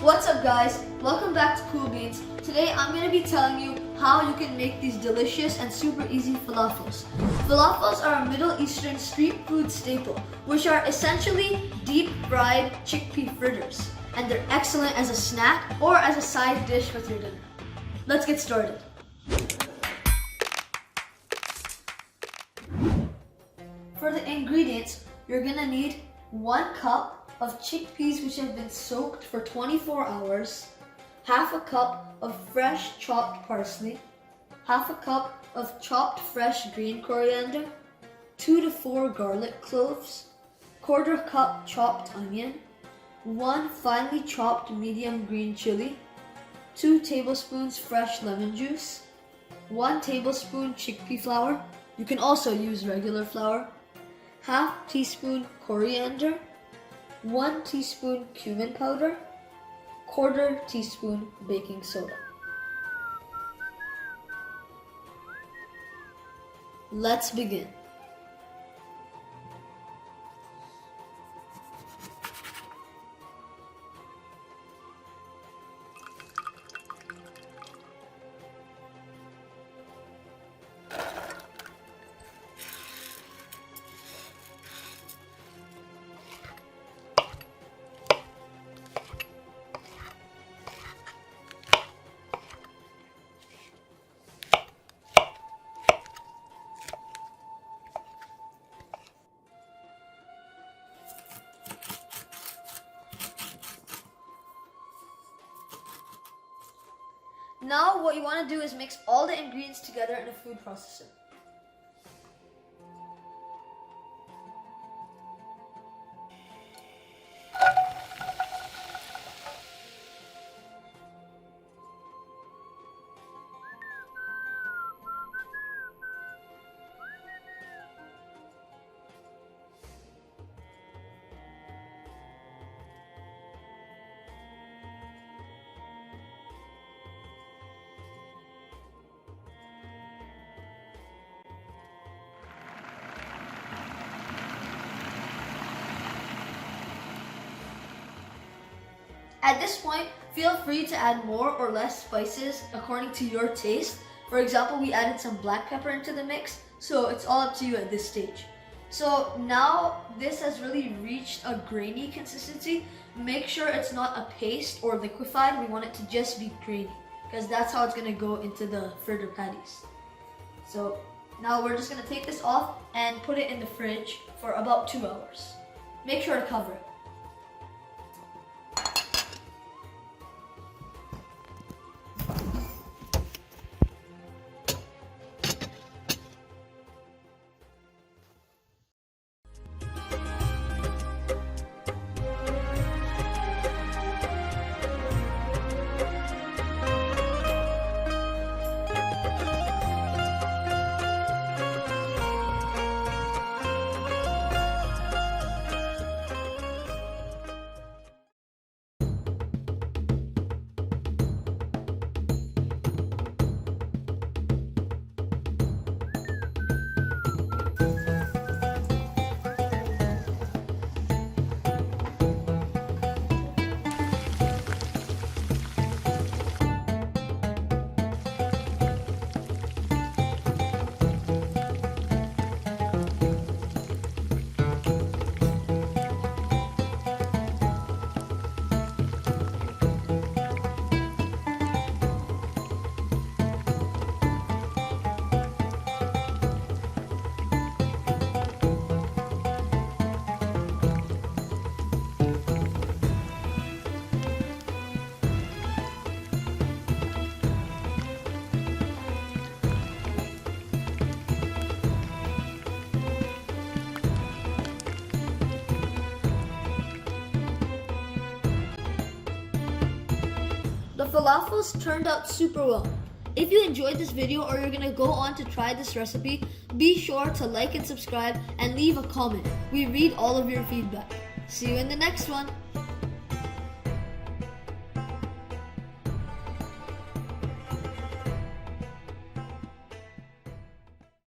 What's up guys, welcome back to Cool Beans. Today I'm going to be telling you how you can make these delicious and super easy falafels. Falafels are a Middle Eastern street food staple, which are essentially deep fried chickpea fritters. And they're excellent as a snack or as a side dish with your dinner. Let's get started. For the ingredients, you're going to need 1 cup of chickpeas which have been soaked for 24 hours, half a cup of fresh chopped parsley, half a cup of chopped fresh green coriander, 2 to 4 garlic cloves, 1/4 cup chopped onion, 1 finely chopped medium green chili, 2 tablespoons fresh lemon juice, 1 tablespoon chickpea flour, you can also use regular flour, half teaspoon coriander, 1 teaspoon cumin powder, 1/4 teaspoon baking soda. Let's begin. Now what you want to do is mix all the ingredients together in a food processor. At this point, feel free to add more or less spices according to your taste. For example, we added some black pepper into the mix, so it's all up to you at this stage. So now this has really reached a grainy consistency. Make sure it's not a paste or liquefied. We want it to just be grainy because that's how it's going to go into the fritter patties. So now we're just going to take this off and put it in the fridge for about 2 hours. Make sure to cover it. The falafels turned out super well. If you enjoyed this video or you're gonna go on to try this recipe, be sure to like and subscribe and leave a comment. We read all of your feedback. See you in the next one.